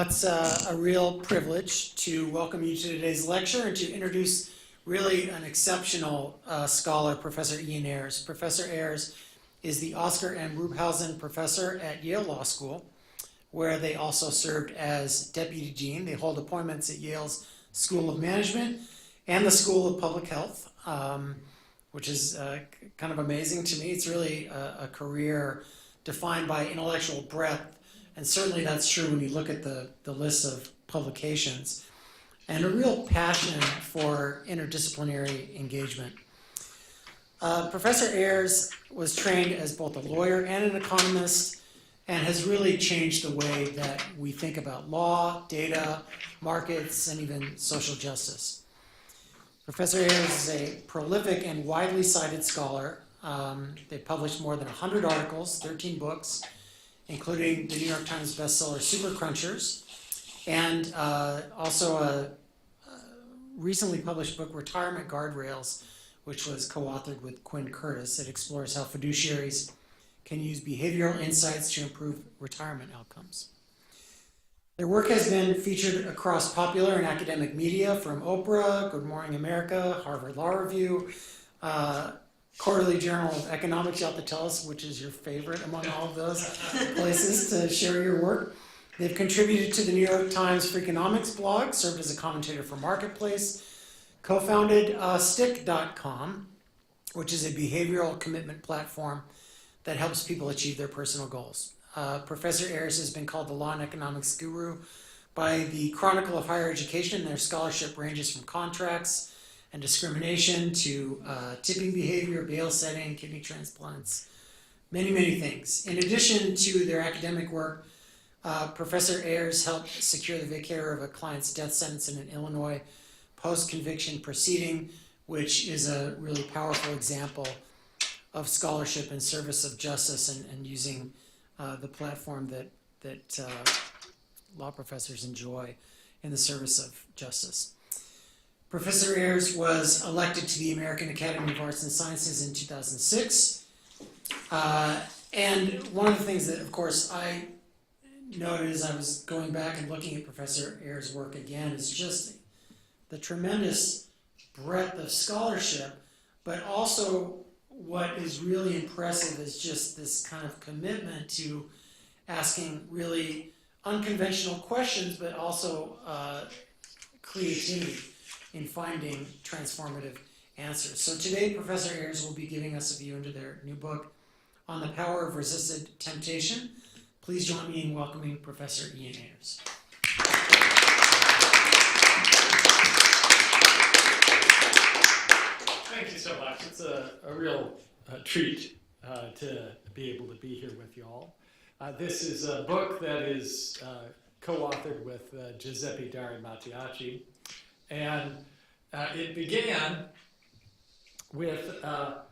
It's a real privilege to welcome you to today's lecture and to introduce really an exceptional scholar, Professor Ian Ayres. Professor Ayres is the Oscar M. Rubhausen Professor at Yale Law School, where they also served as Deputy Dean. They hold appointments at Yale's School of Management and the School of Public Health, which is kind of amazing to me. It's really a career defined by intellectual breadth. And certainly that's true when you look at the list of publications, and a real passion for interdisciplinary engagement. Professor Ayres was trained as both a lawyer and an economist, and has really changed the way that we think about law, data, markets, and even social justice. Professor Ayres is a prolific and widely cited scholar. They published more than 100 articles, 13 books, including the New York Times bestseller Super Crunchers, and also a recently published book, Retirement Guardrails, which was co-authored with Quinn Curtis. It explores how fiduciaries can use behavioral insights to improve retirement outcomes. Their work has been featured across popular and academic media, from Oprah, Good Morning America, Harvard Law Review, Quarterly Journal of Economics. You'll have to tell us which is your favorite among all of those places to share your work. They've contributed to the New York Times Freakonomics blog, served as a commentator for Marketplace, co-founded Stick.com, which is a behavioral commitment platform that helps people achieve their personal goals. Professor Ayres has been called the law and economics guru by the Chronicle of Higher Education. Their scholarship ranges from contracts and discrimination to tipping behavior, bail setting, kidney transplants, many, many things. In addition to their academic work, Professor Ayres helped secure the vacatur of a client's death sentence in an Illinois post-conviction proceeding, which is a really powerful example of scholarship in service of justice and using the platform that law professors enjoy in the service of justice. Professor Ayres was elected to the American Academy of Arts and Sciences in 2006. And one of the things that, of course, I noted as I was going back and looking at Professor Ayres' work again is just the tremendous breadth of scholarship, but also what is really impressive is just this kind of commitment to asking really unconventional questions, but also creativity in finding transformative answers. So today, Professor Ayres will be giving us a view into their new book on the power of resisted temptation. Please join me in welcoming Professor Ian Ayres. Thank you so much. It's a real treat to be able to be here with you all. This is a book that is co-authored with Giuseppe Mattiacci. And it began with, well,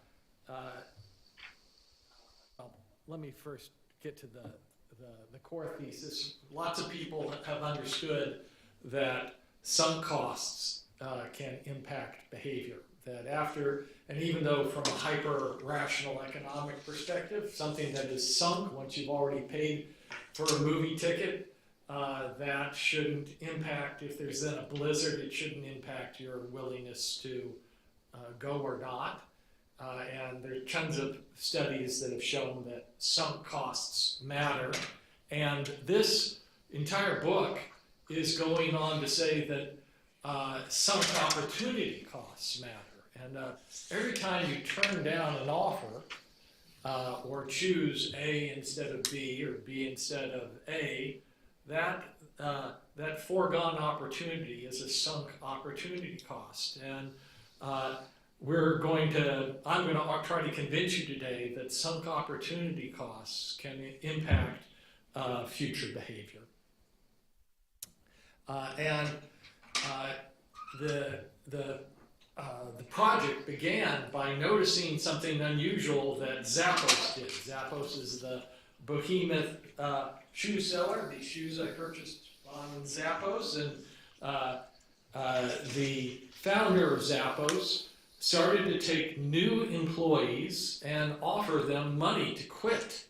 let me first get to the core thesis. Lots of people have understood that sunk costs can impact behavior. That after, and even though from a hyper-rational economic perspective, something that is sunk once you've already paid for a movie ticket, that shouldn't impact, if there's then a blizzard, it shouldn't impact your willingness to go or not. And there are tons of studies that have shown that sunk costs matter. And this entire book is going on to say that sunk opportunity costs matter. And every time you turn down an offer or choose A instead of B or B instead of A, that foregone opportunity is a sunk opportunity cost. And I'm going to try to convince you today that sunk opportunity costs can impact future behavior. The project began by noticing something unusual that Zappos did. Zappos is the behemoth shoe seller. These shoes I purchased on Zappos, and the founder of Zappos started to take new employees and offer them money to quit.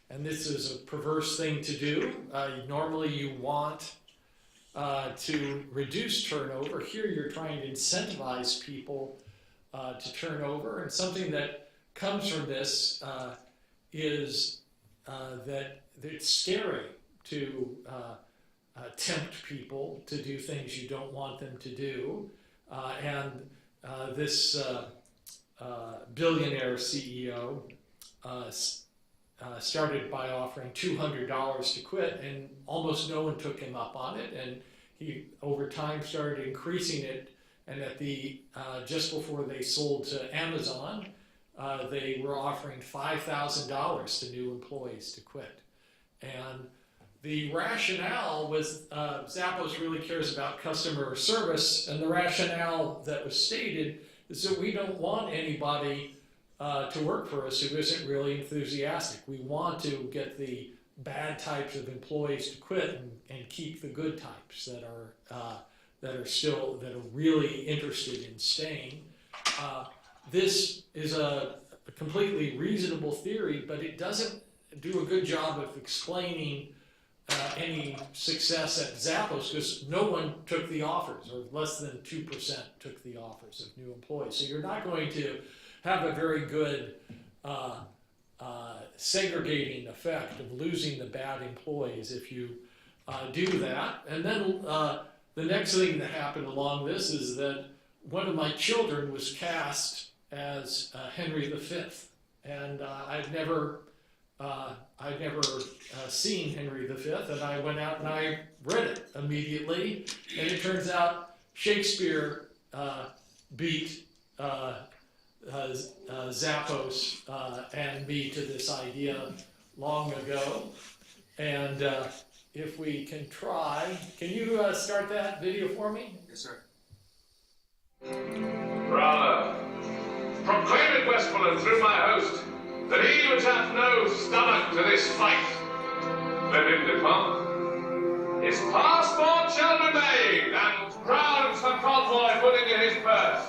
And this is a perverse thing to do. Normally you want to reduce turnover. Here you're trying to incentivize people to turn over, and something that comes from this is that it's scary to tempt people to do things you don't want them to do. And this billionaire CEO started by offering $200 to quit, and almost no one took him up on it. And he, over time, started increasing it. And at the just before they sold to Amazon, they were offering $5,000 to new employees to quit. And the rationale was Zappos really cares about customer service, and the rationale that was stated is that we don't want anybody to work for us who isn't really enthusiastic. We want to get the bad types of employees to quit and keep the good types that are really interested in staying. This is a completely reasonable theory, but it doesn't do a good job of explaining any success at Zappos, because no one took the offers, or less than 2% took the offers of new employees. So you're not going to have a very good segregating effect of losing the bad employees if you do that. And then the next thing that happened along this is that one of my children was cast as Henry V, and I'd never seen Henry V, and I went out and I read it immediately, and it turns out Shakespeare beat Zappos and me to this idea long ago. And if we can try, can you start that video for me? Yes, sir. Bravo. Proclaim it, Westmoreland, through my host, that he which hath no stomach to this fight, let him depart. His passport shall remain, and crowns for convoy put into his purse.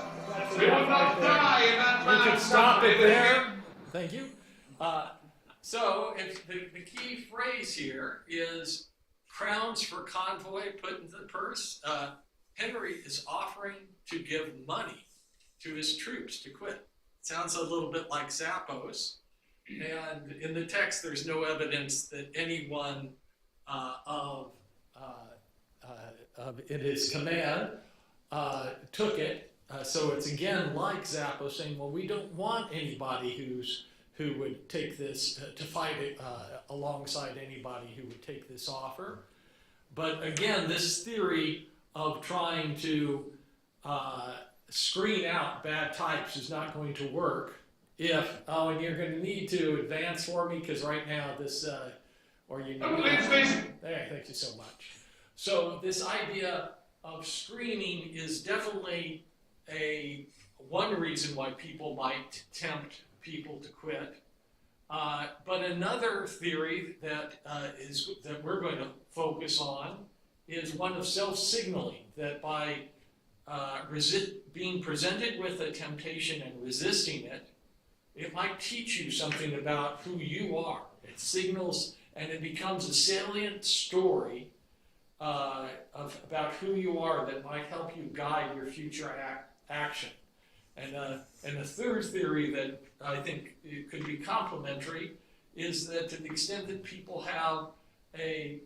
We would not die in that You man's can stop it company. there. Thank you. So if the key phrase here is crowns for convoy put into the purse. Henry is offering to give money to his troops to quit. Sounds a little bit like Zappos. And in the text, there's no evidence that anyone in his command took it. So it's again like Zappos saying, well, we don't want anybody who would take this to fight it alongside anybody who would take this offer. But again, this theory of trying to screen out bad types is not going to work if, and you're going to need to advance for me, because right now this, or you need there, thank you so much. So this idea of screening is definitely one reason why people might tempt people to quit. But another theory that we're going to focus on is one of self-signaling, that by being presented with a temptation and resisting it, it might teach you something about who you are. It signals, and it becomes a salient story about who you are that might help you guide your future action. And the third theory that I think it could be complementary is that to the extent that people have a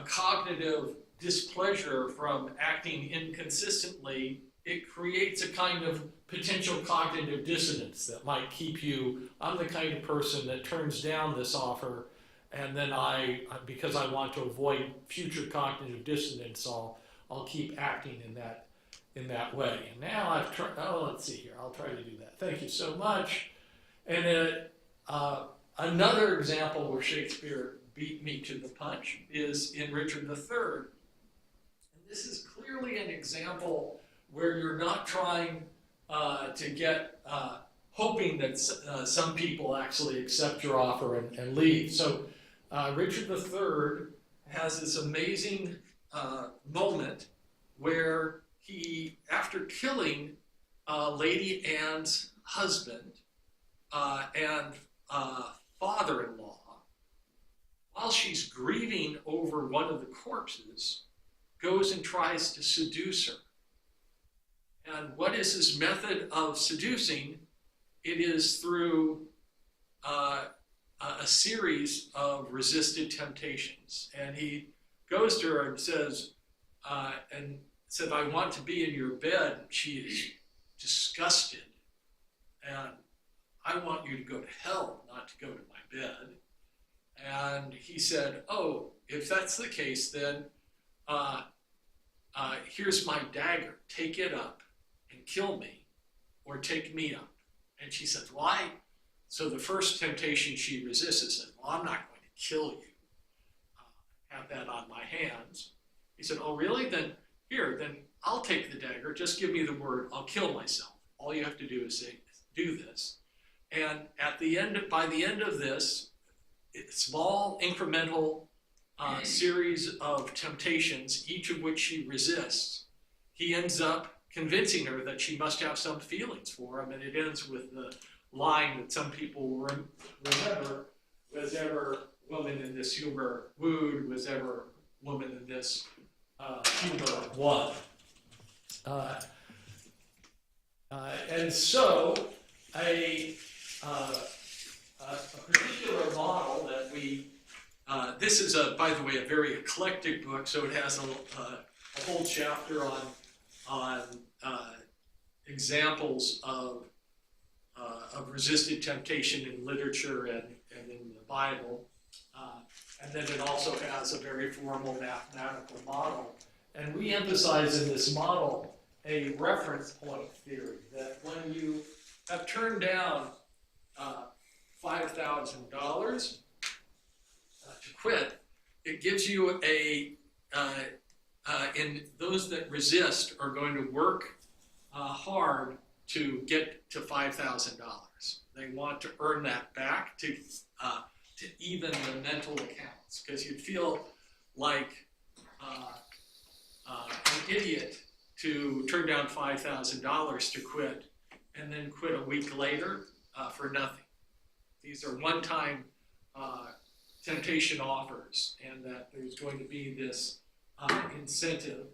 cognitive displeasure from acting inconsistently, it creates a kind of potential cognitive dissonance that might keep you, I'm the kind of person that turns down this offer, and then because I want to avoid future cognitive dissonance, I'll keep acting in that way. And now I've tried, let's see here, I'll try to do that. Thank you so much. And another example where Shakespeare beat me to the punch is in Richard III. And this is clearly an example where you're not trying to get, hoping that some people actually accept your offer and leave. So Richard III has this amazing moment where he, after killing Lady Anne's husband and father-in-law, while she's grieving over one of the corpses, goes and tries to seduce her. And what is his method of seducing? It is through a series of resisted temptations. And he goes to her and says, I want to be in your bed. She is disgusted. And I want you to go to hell, not to go to my bed. And he said, oh, if that's the case, then here's my dagger. Take it up and kill me, or take me up. And she said, why? So the first temptation she resists is, well, I'm not going to kill you. Have that on my hands. He said, oh, really? Then I'll take the dagger. Just give me the word. I'll kill myself. All you have to do is say, do this. And by the end of this small incremental series of temptations, each of which she resists, he ends up convincing her that she must have some feelings for him. And it ends with the line that some people remember: was ever woman in this humor wooed, was ever woman in this humor won. And so a particular model that this is, by the way, a very eclectic book, so it has a whole chapter on examples of resisted temptation in literature and in the Bible. And then it also has a very formal mathematical model. And we emphasize in this model a reference point theory, that when you have turned down $5,000 to quit, it gives you and those that resist are going to work hard to get to $5,000. They want to earn that back to even the mental accounts, because you'd feel like an idiot to turn down $5,000 to quit and then quit a week later for nothing. These are one-time temptation offers, and that there's going to be this incentive.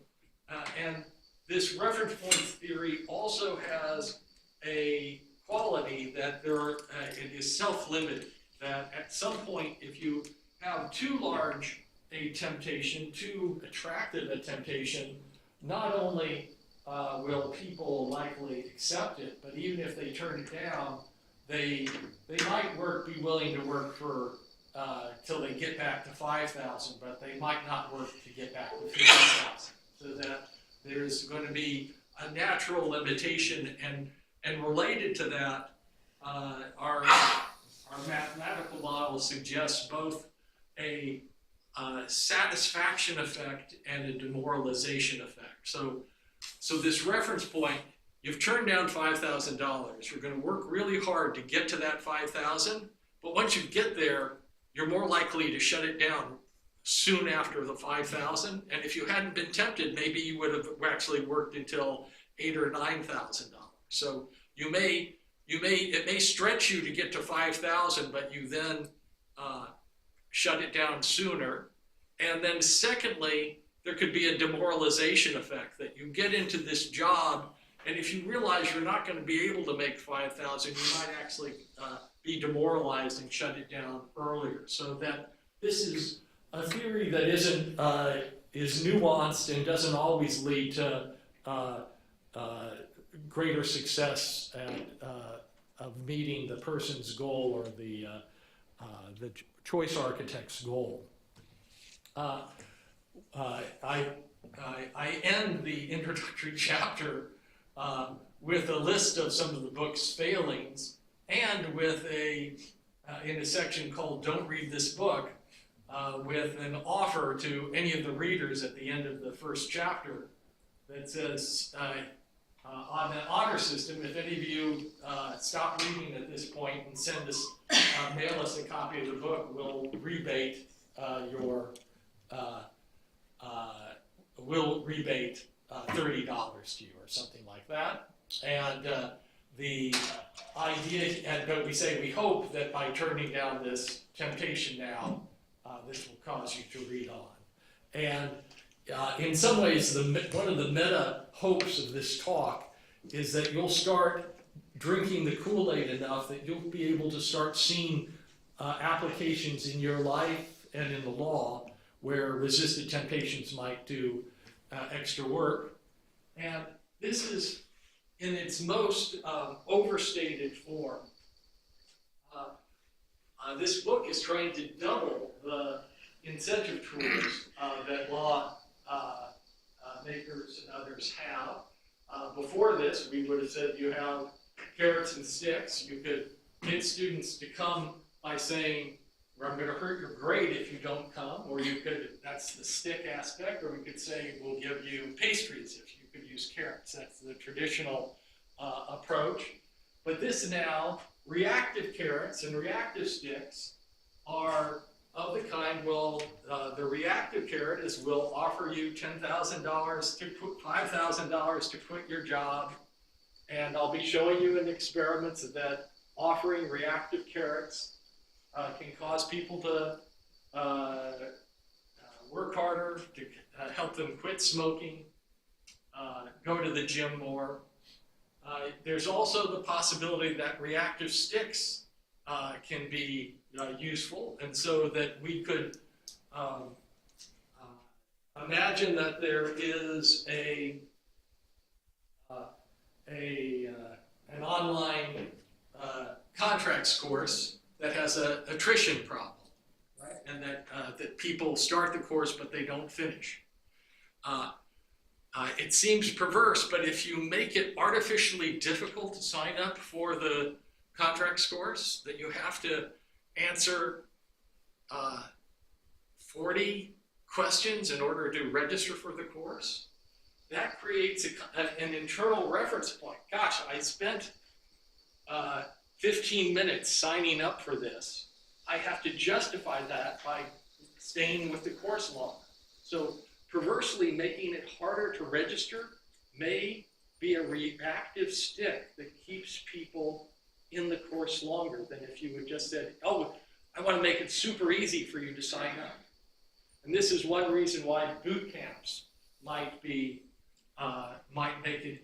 And this reference point theory also has a quality that it is self-limited, that at some point, if you have too large a temptation, too attractive a temptation, not only will people likely accept it, but even if they turn it down, they might be willing to work for till they get back to 5,000, but they might not work to get back to 50,000. So that there's going to be a natural limitation, and related to that, our mathematical model suggests both a satisfaction effect and a demoralization effect. So this reference point, you've turned down $5,000. You're going to work really hard to get to that 5,000, but once you get there, you're more likely to shut it down soon after the 5,000. And if you hadn't been tempted, maybe you would have actually worked until $8,000 or $9,000. So it may stretch you to get to 5,000, but you then shut it down sooner. And then secondly, there could be a demoralization effect, that you get into this job, and if you realize you're not going to be able to make 5,000, you might actually be demoralized and shut it down earlier. So that this is a theory that is nuanced and doesn't always lead to greater success of meeting the person's goal or the choice architect's goal. I end the introductory chapter with a list of some of the book's failings, and with in a section called "Don't Read This Book," with an offer to any of the readers at the end of the first chapter that says, on the honor system, if any of you stop reading at this point and send us, mail us a copy of the book, we'll rebate $30 to you or something like that. And the idea, but we say we hope that by turning down this temptation now, this will cause you to read on. And in some ways, one of the meta hopes of this talk is that you'll start drinking the Kool-Aid enough that you'll be able to start seeing applications in your life and in the law where resisted temptations might do extra work. And this is in its most overstated form. This book is trying to double the incentive tools that law makers and others have. Before this, we would have said you have carrots and sticks. You could get students to come by saying, well, I'm going to hurt your grade if you don't come, or you could, that's the stick aspect, or we could say we'll give you pastries if you could use carrots. That's the traditional approach. But this now, reactive carrots and reactive sticks are of the kind, well, the reactive carrot is we'll offer you $10,000 to $5,000 to quit your job, and I'll be showing you in experiments that offering reactive carrots can cause people to work harder, to help them quit smoking, go to the gym more. There's also the possibility that reactive sticks can be useful, and so that we could imagine that there is an online contracts course that has an attrition problem, right? And that people start the course but they don't finish. It seems perverse, but if you make it artificially difficult to sign up for the contracts course, that you have to answer 40 questions in order to register for the course, that creates an internal reference point. Gosh, I spent 15 minutes signing up for this. I have to justify that by staying with the course longer. So perversely making it harder to register may be a reactive stick that keeps people in the course longer than if you had just said, oh, I want to make it super easy for you to sign up. And this is one reason why boot camps might make it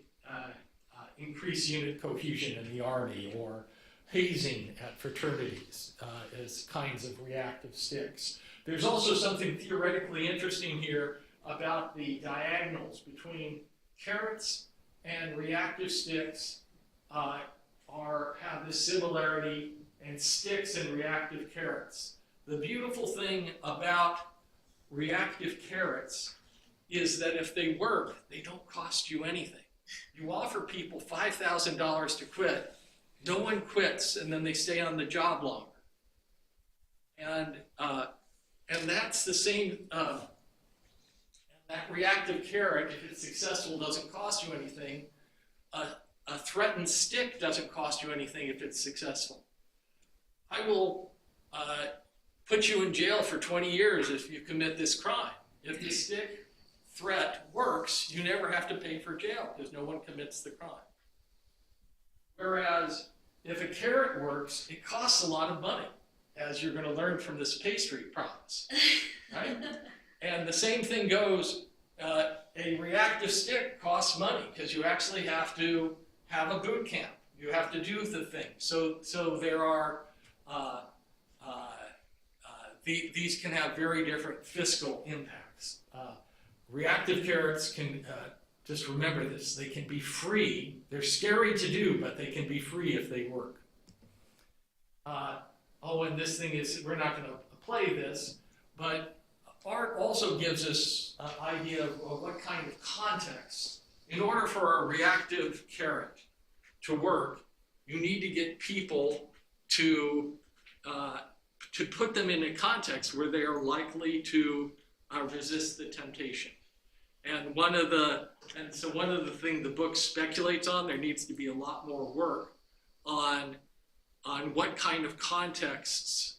increase unit cohesion in the Army, or hazing at fraternities as kinds of reactive sticks. There's also something theoretically interesting here about the diagonals between carrots and reactive sticks have this similarity, and sticks and reactive carrots. The beautiful thing about reactive carrots is that if they work, they don't cost you anything. You offer people $5,000 to quit, no one quits, and then they stay on the job longer. And that's the same, that reactive carrot, if it's successful, doesn't cost you anything. A threatened stick doesn't cost you anything if it's successful. I will put you in jail for 20 years if you commit this crime. If the stick threat works, you never have to pay for jail because no one commits the crime. Whereas if a carrot works, it costs a lot of money, as you're going to learn from this pastry promise, right? And the same thing goes, a reactive stick costs money because you actually have to have a boot camp. You have to do the thing. So there are, these can have very different fiscal impacts. Reactive carrots can, just remember this, they can be free. They're scary to do, but they can be free if they work. And this thing is, we're not going to play this, but art also gives us an idea of what kind of context. In order for a reactive carrot to work, you need to get people to put them in a context where they are likely to resist the temptation. And one of the things the book speculates on, there needs to be a lot more work on what kind of contexts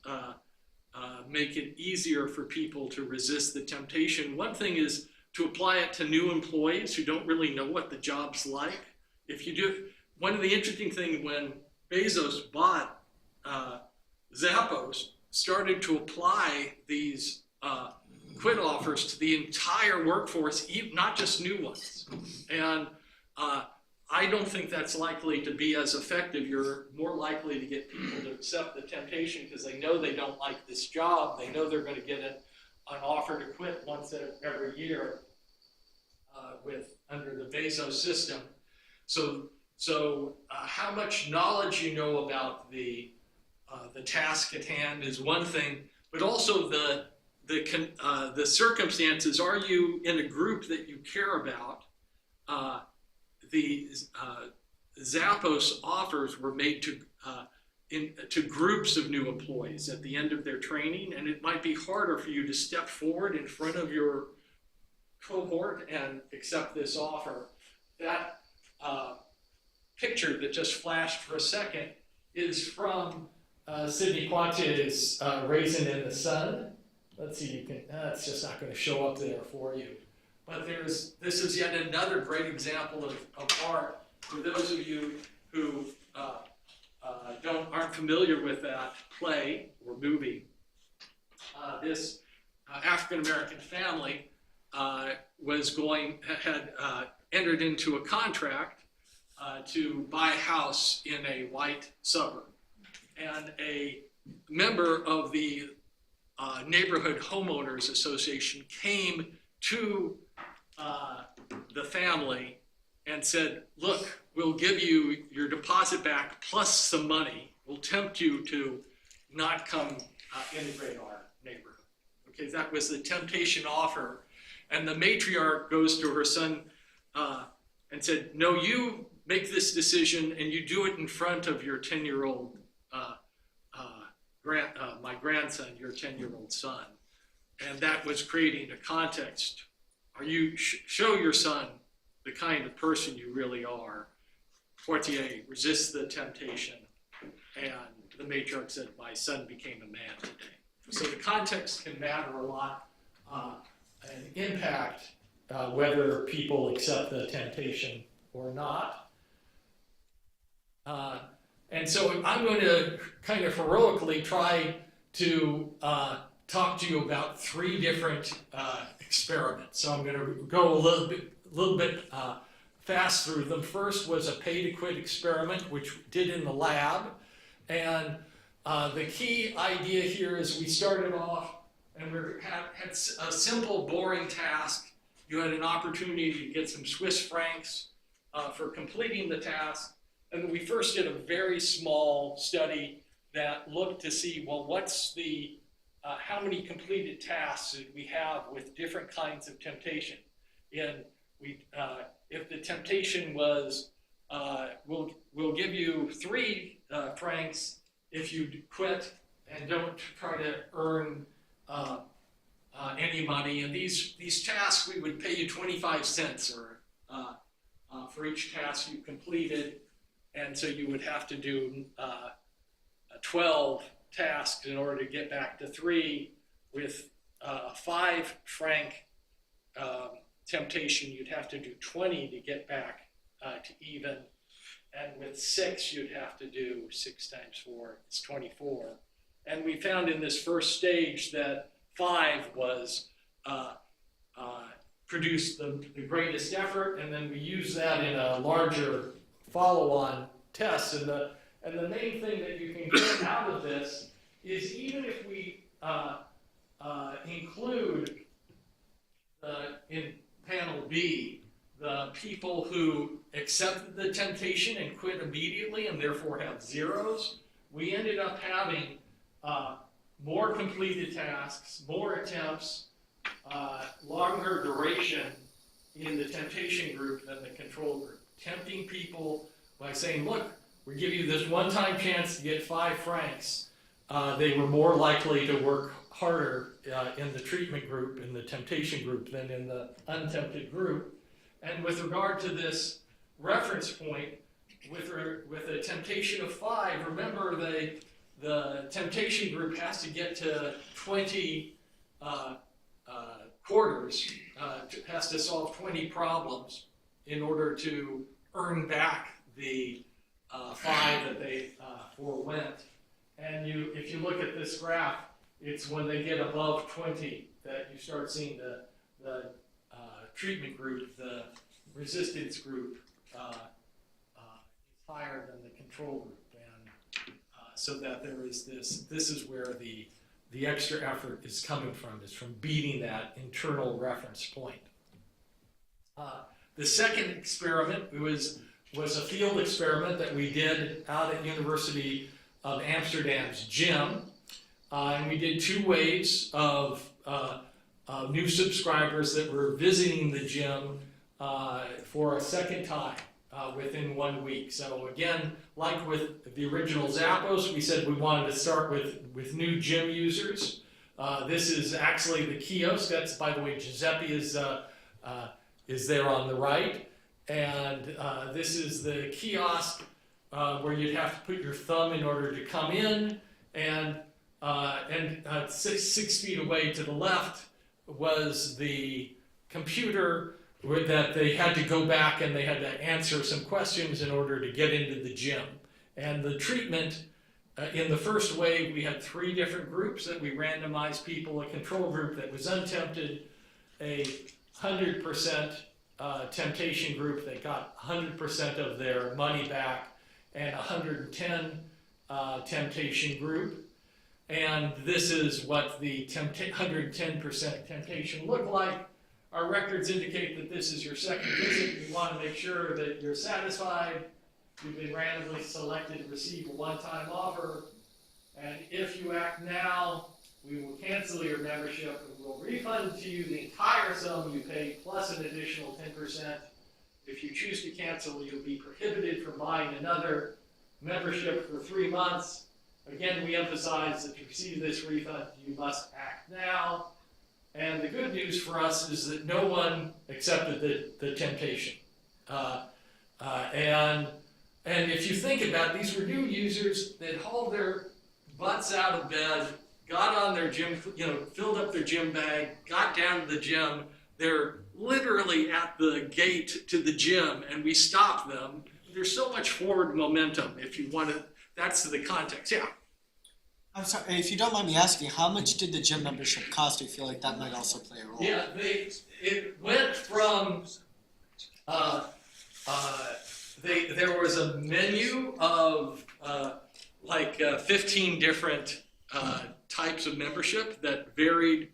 make it easier for people to resist the temptation. One thing is to apply it to new employees who don't really know what the job's like. If you do, one of the interesting things when Bezos bought Zappos, started to apply these quit offers to the entire workforce, not just new ones. And I don't think that's likely to be as effective. You're more likely to get people to accept the temptation because they know they don't like this job. They know they're going to get an offer to quit once every year under the Bezos system. So how much knowledge you know about the task at hand is one thing, but also the circumstances. Are you in a group that you care about? The Zappos offers were made to groups of new employees at the end of their training, and it might be harder for you to step forward in front of your cohort and accept this offer. That picture that just flashed for a second is from Sidney Poitier's Raisin in the Sun. Let's see, you can, it's just not going to show up there for you. But this is yet another great example of art. For those of you who aren't familiar with that play or movie, this African-American family had entered into a contract to buy a house in a white suburb. And a member of the Neighborhood Homeowners Association came to the family and said, look, we'll give you your deposit back plus some money. We'll tempt you to not come integrate our neighborhood. Okay, that was the temptation offer. And the matriarch goes to her son and said, no, you make this decision and you do it in front of your 10-year-old, my grandson, your 10-year-old son. And that was creating a context. Are you show your son the kind of person you really are? Poitier resists the temptation, and the matriarch said, my son became a man today. So the context can matter a lot and impact whether people accept the temptation or not. And so I'm going to kind of heroically try to talk to you about 3 different experiments. So I'm going to go a little bit fast through them. First was a pay-to-quit experiment, which we did in the lab. And the key idea here is we started off and we had a simple, boring task. You had an opportunity to get some Swiss francs for completing the task. And we first did a very small study that looked to see, well, what's the how many completed tasks did we have with different kinds of temptation? And if the temptation was, we'll give you 3 francs if you quit and don't try to earn any money. And these tasks, we would pay you 25 cents or for each task you completed. And so you would have to do 12 tasks in order to get back to 3. With a 5 franc temptation, you'd have to do 20 to get back to even. And with 6, you'd have to do 6 times 4, it's 24. And we found in this first stage that 5 was produced the greatest effort, and then we used that in a larger follow-on test. And the main thing that you can get out of this is even if we include in panel B the people who accepted the temptation and quit immediately and therefore have zeros, we ended up having more completed tasks, more attempts, longer duration in the temptation group than the control group. Tempting people by saying, look, we give you this one-time chance to get 5 francs. They were more likely to work harder in the treatment group, in the temptation group, than in the untempted group. And with regard to this reference point, with a temptation of 5, remember the temptation group has to get to 20 quarters, has to solve 20 problems in order to earn back the 5 that they forewent. And if you look at this graph, it's when they get above 20 that you start seeing the treatment group, the resistance group, is higher than the control group. And so that there is this is where the extra effort is coming from, is from beating that internal reference point. The second experiment was a field experiment that we did out at University of Amsterdam's gym. And we did 2 waves of new subscribers that were visiting the gym for a second time within 1 week. So again, like with the original Zappos, we said we wanted to start with new gym users. This is actually the kiosk. That's, by the way, Giuseppe is there on the right. And this is the kiosk where you'd have to put your thumb in order to come in. And 6 feet away to the left was the computer that they had to go back and they had to answer some questions in order to get into the gym. And the treatment, in the first wave, we had 3 different groups that we randomized people: a control group that was untempted, a 100% temptation group that got 100% of their money back, and a 110 temptation group. And this is what the 110% temptation looked like. Our records indicate that this is your second visit. You want to make sure that you're satisfied. You've been randomly selected to receive a one-time offer. And if you act now, we will cancel your membership and we'll refund to you the entire sum you paid plus an additional 10%. If you choose to cancel, you'll be prohibited from buying another membership for 3 months. Again, we emphasize that to receive this refund, you must act now. And the good news for us is that no one accepted the temptation. And if you think about it, these were new users that hauled their butts out of bed, got on their gym, filled up their gym bag, got down to the gym. They're literally at the gate to the gym, and we stopped them. There's so much forward momentum if you want to. That's the context. Yeah. I'm sorry, if you don't mind me asking, how much did the gym membership cost? I feel like that might also play a role. Yeah, it went from, there was a menu of 15 different types of membership that varied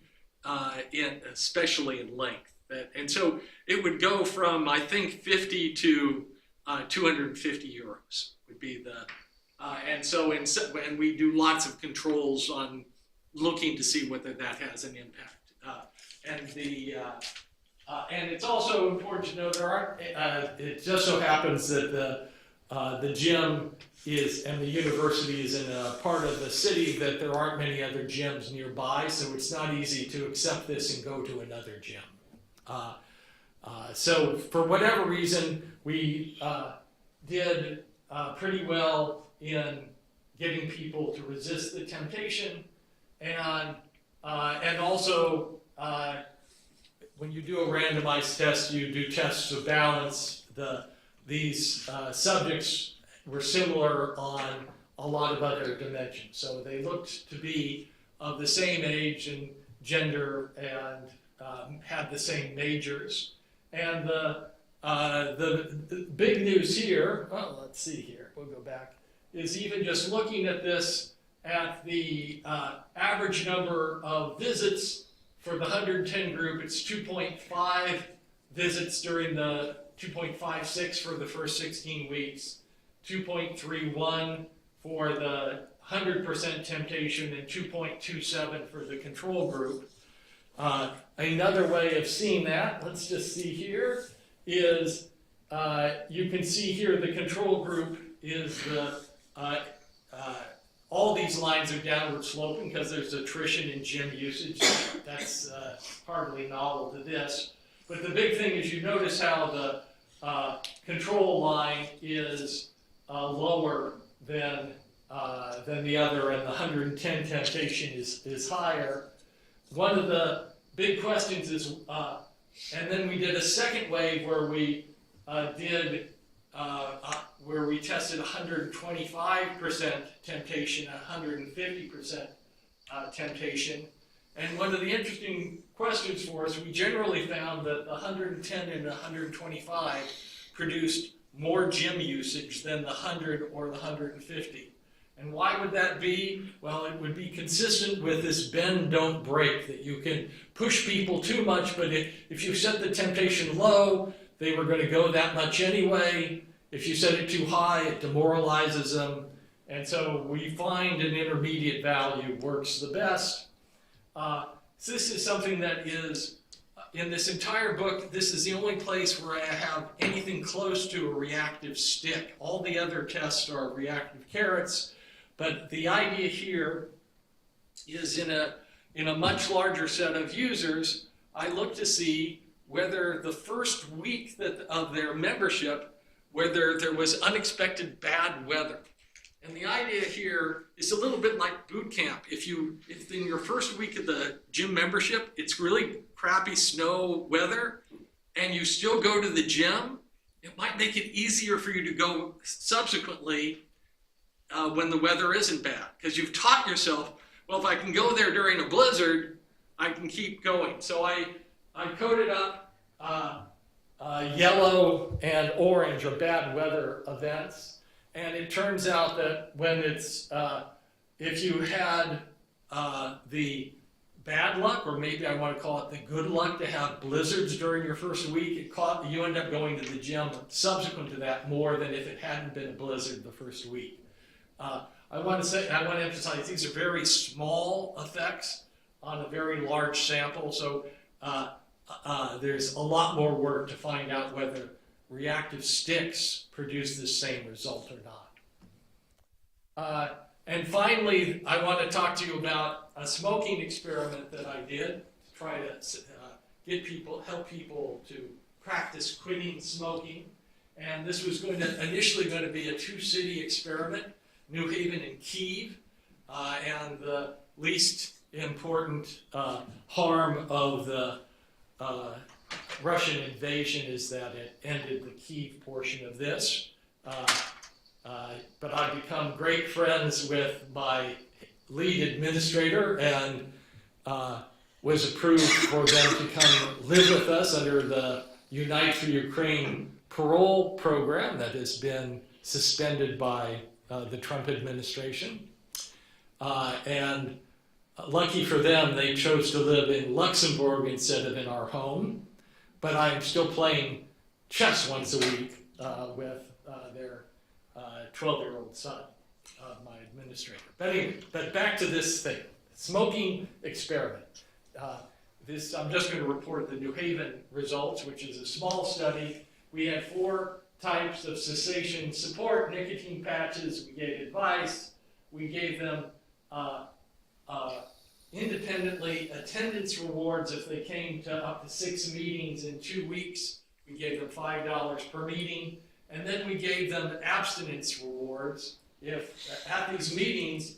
especially in length. And so it would go from, I think, 50 to 250 euros would be the. And we do lots of controls on looking to see whether that has an impact. And it's also important to know there aren't. It just so happens that the gym is and the university is in a part of the city that there aren't many other gyms nearby, so it's not easy to accept this and go to another gym. So for whatever reason, we did pretty well in getting people to resist the temptation, and also when you do a randomized test, you do tests of balance. These subjects were similar on a lot of other dimensions, so they looked to be of the same age and gender and had the same majors. And the big news here, well, let's see here, we'll go back, is even just looking at this at the average number of visits for the 110 group, it's 2.5 visits during the 2.56 for the first 16 weeks, 2.31 for the 100% temptation, and 2.27 for the control group. Another way of seeing that, let's just see here, is you can see here the control group is all these lines are downward sloping because there's attrition in gym usage. That's hardly novel to this. But the big thing is you notice how the control line is lower than the other, and the 110 temptation is higher. One of the big questions is, and then we did a second wave where we tested 125% temptation, 150% temptation, And one of the interesting questions for us, we generally found that the 110 and the 125 produced more gym usage than the 100 or the 150. And why would that be? Well, it would be consistent with this bend, don't break, that you can push people too much, but if you set the temptation low, they were going to go that much anyway. If you set it too high, it demoralizes them. And so we find an intermediate value works the best. So this is something that is, in this entire book, this is the only place where I have anything close to a reactive stick. All the other tests are reactive carrots, but the idea here is in a much larger set of users, I look to see whether the first week of their membership, whether there was unexpected bad weather. And the idea here is a little bit like boot camp. If in your first week of the gym membership, it's really crappy snow weather, and you still go to the gym, it might make it easier for you to go subsequently when the weather isn't bad. Because you've taught yourself, well, if I can go there during a blizzard, I can keep going. So I coded up yellow and orange are bad weather events. And it turns out that when it's, if you had the bad luck, or maybe I want to call it the good luck to have blizzards during your first week, you end up going to the gym subsequent to that more than if it hadn't been a blizzard the first week. I want to emphasize these are very small effects on a very large sample, so there's a lot more work to find out whether reactive sticks produce the same result or not. And finally, I want to talk to you about a smoking experiment that I did to try to help people to practice quitting smoking. And this was initially going to be a two-city experiment, New Haven and Kyiv. And the least important harm of the Russian invasion is that it ended the Kyiv portion of this. But I've become great friends with my lead administrator and was approved for them to come live with us under the Unite for Ukraine parole program that has been suspended by the Trump administration. And lucky for them, they chose to live in Luxembourg instead of in our home. But I'm still playing chess once a week with their 12-year-old son, my administrator. But anyway, back to this thing, smoking experiment. I'm just going to report the New Haven results, which is a small study. We had 4 types of cessation support, nicotine patches. We gave advice. We gave them independently attendance rewards if they came to up to 6 meetings in 2 weeks. We gave them $5 per meeting. And then we gave them abstinence rewards if at these meetings,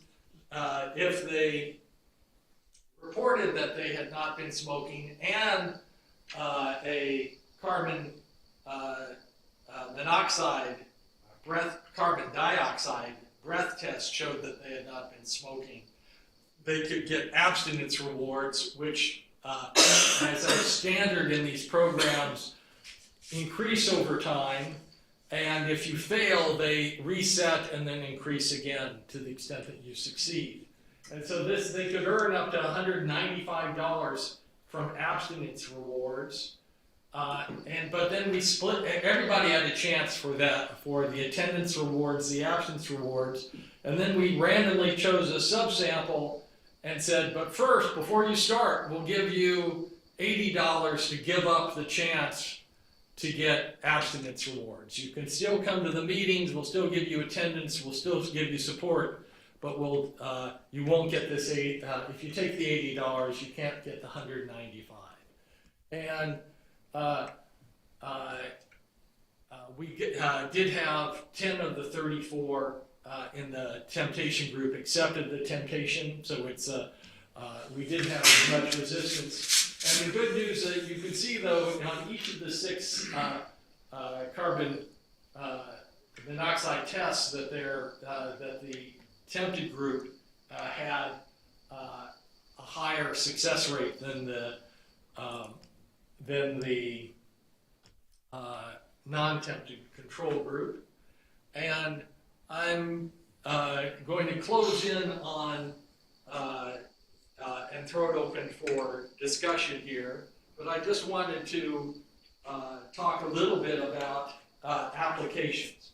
if they reported that they had not been smoking and a carbon dioxide breath test showed that they had not been smoking, they could get abstinence rewards, which, as our standard in these programs, increase over time. And if you fail, they reset and then increase again to the extent that you succeed. And so they could earn up to $195 from abstinence rewards. But then we split, everybody had a chance for that, for the attendance rewards, the abstinence rewards. And then we randomly chose a subsample and said, but first, before you start, we'll give you $80 to give up the chance to get abstinence rewards. You can still come to the meetings, we'll still give you attendance, we'll still give you support, but you won't get this if you take the $80, you can't get the $195. And we did have 10 of the 34 in the temptation group accepted the temptation, so we didn't have as much resistance. And the good news that you can see, though, on each of the 6 carbon monoxide tests that the tempted group had a higher success rate than the non-tempted control group. And I'm going to close in on and throw it open for discussion here, but I just wanted to talk a little bit about applications.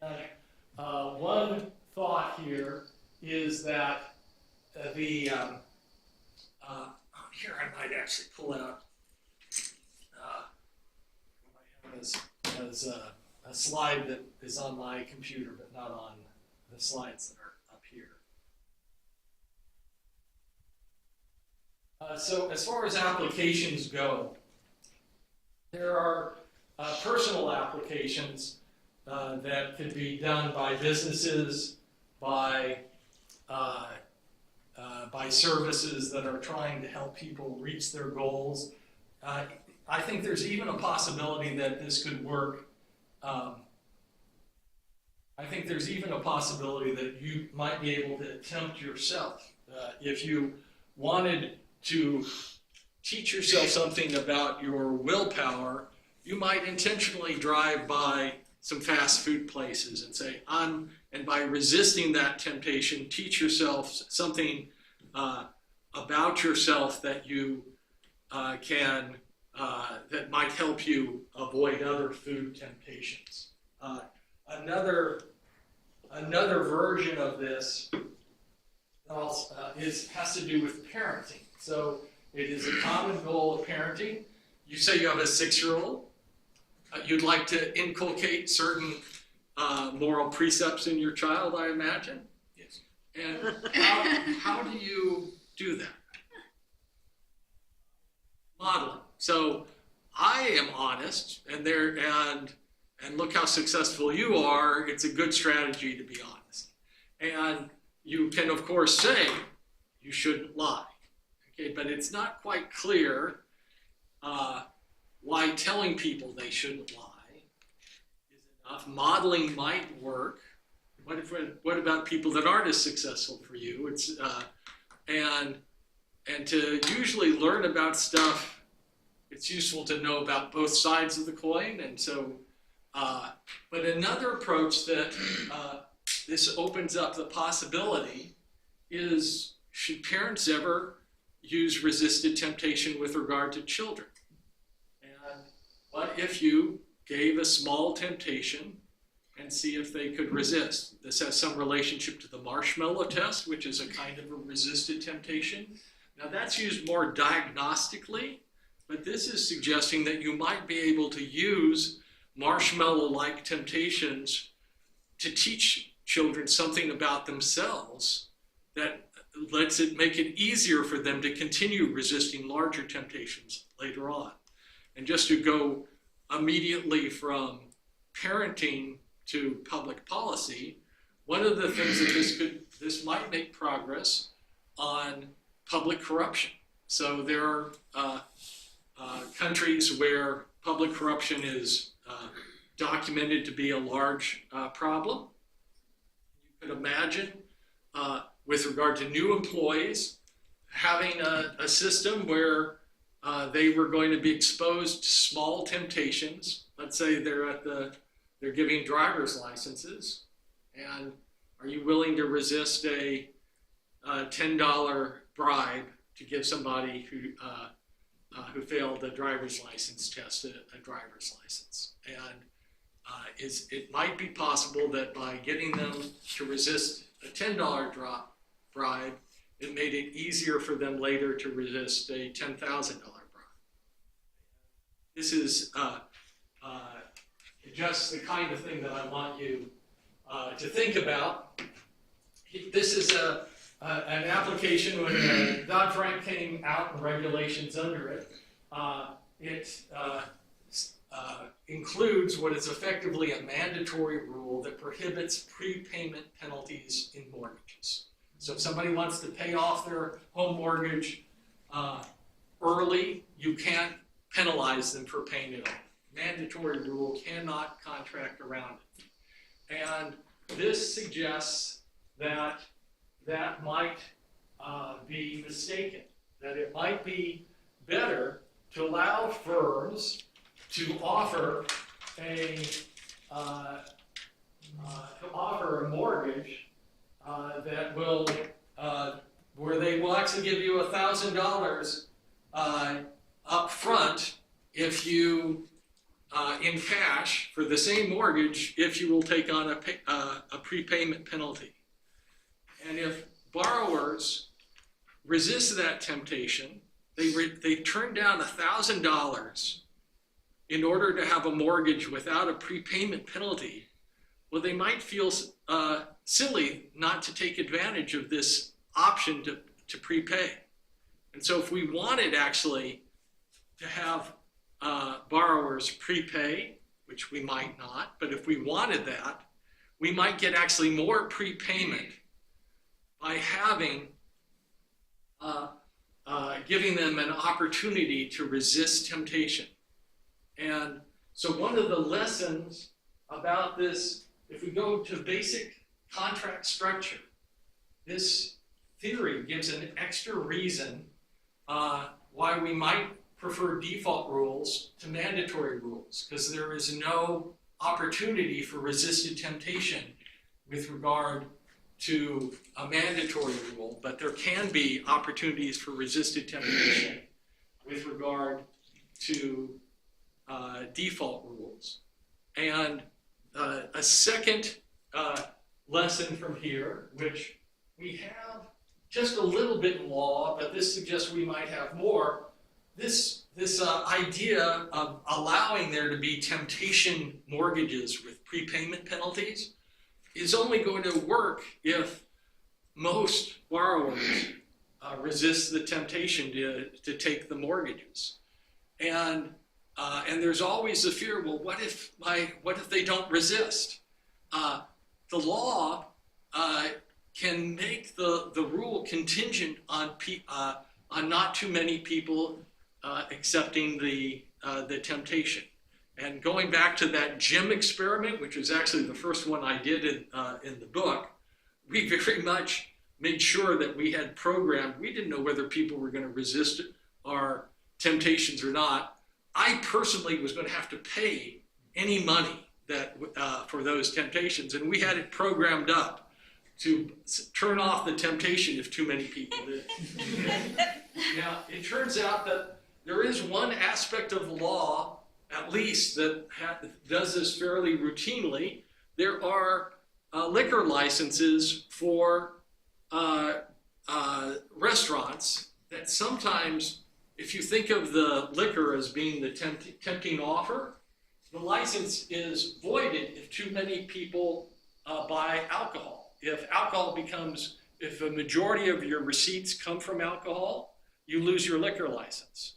And one thought here is that here I might actually pull out as a slide that is on my computer, but not on the slides that are up here. So as far as applications go, there are personal applications that could be done by businesses, by services that are trying to help people reach their goals. I think there's even a possibility that this could work. I think there's even a possibility that you might be able to tempt yourself. If you wanted to teach yourself something about your willpower, you might intentionally drive by some fast food places and say, and by resisting that temptation, teach yourself something about yourself that you that might help you avoid other food temptations. Another version of this has to do with parenting. So it is a common goal of parenting. You say you have a 6-year-old. You'd like to inculcate certain moral precepts in your child, I imagine. Yes. And how do you do that? Modeling. So I am honest, and look how successful you are. It's a good strategy to be honest. And you can, of course, say you shouldn't lie. Okay, but it's not quite clear why telling people they shouldn't lie is enough. Modeling might work. What about people that aren't as successful for you? It's and to usually learn about stuff, it's useful to know about both sides of the coin. And so, but another approach that this opens up the possibility is, should parents ever use resisted temptation with regard to children? And what if you gave a small temptation and see if they could resist? This has some relationship to the marshmallow test, which is a kind of a resisted temptation. Now that's used more diagnostically, but this is suggesting that you might be able to use marshmallow-like temptations to teach children something about themselves that make it easier for them to continue resisting larger temptations later on. And just to go immediately from parenting to public policy, one of the things that this might make progress on public corruption. So there are countries where public corruption is documented to be a large problem. You could imagine, with regard to new employees, having a system where they were going to be exposed to small temptations. Let's say they're giving driver's licenses, and are you willing to resist a $10 bribe to give somebody who failed the driver's license test a driver's license? And it might be possible that by getting them to resist a $10 bribe, it made it easier for them later to resist a $10,000 bribe. This is just the kind of thing that I want you to think about. This is an application when Dodd-Frank came out and regulations under it. It includes what is effectively a mandatory rule that prohibits prepayment penalties in mortgages. So if somebody wants to pay off their home mortgage early, you can't penalize them for paying it off. Mandatory rule, cannot contract around it. And this suggests that might be mistaken, that it might be better to allow firms to offer a mortgage that will where they will actually give you $1,000 up front if you in cash for the same mortgage if you will take on a prepayment penalty. And if borrowers resist that temptation, they turn down $1,000 in order to have a mortgage without a prepayment penalty. Well, they might feel silly not to take advantage of this option to prepay. And so if we wanted actually to have borrowers prepay, which we might not, but if we wanted that, we might get actually more prepayment by having giving them an opportunity to resist temptation. And so one of the lessons about this, if we go to basic contract structure, this theory gives an extra reason why we might prefer default rules to mandatory rules, because there is no opportunity for resisted temptation with regard to a mandatory rule, but there can be opportunities for resisted temptation with regard to default rules. And a second lesson from here, which we have just a little bit in law, but this suggests we might have more, this idea of allowing there to be temptation mortgages with prepayment penalties is only going to work if most borrowers resist the temptation to take the mortgages. And there's always the fear, well, what if they don't resist? The law can make the rule contingent on not too many people accepting the temptation. And going back to that gym experiment, which was actually the first one I did in the book, we very much made sure that we had programmed. We didn't know whether people were going to resist our temptations or not. I personally was going to have to pay any money that for those temptations, and we had it programmed up to turn off the temptation if too many people did. Now, it turns out that there is one aspect of the law, at least, that does this fairly routinely. There are liquor licenses for restaurants that sometimes, if you think of the liquor as being the tempting offer, the license is voided if too many people buy alcohol. If a majority of your receipts come from alcohol, you lose your liquor license.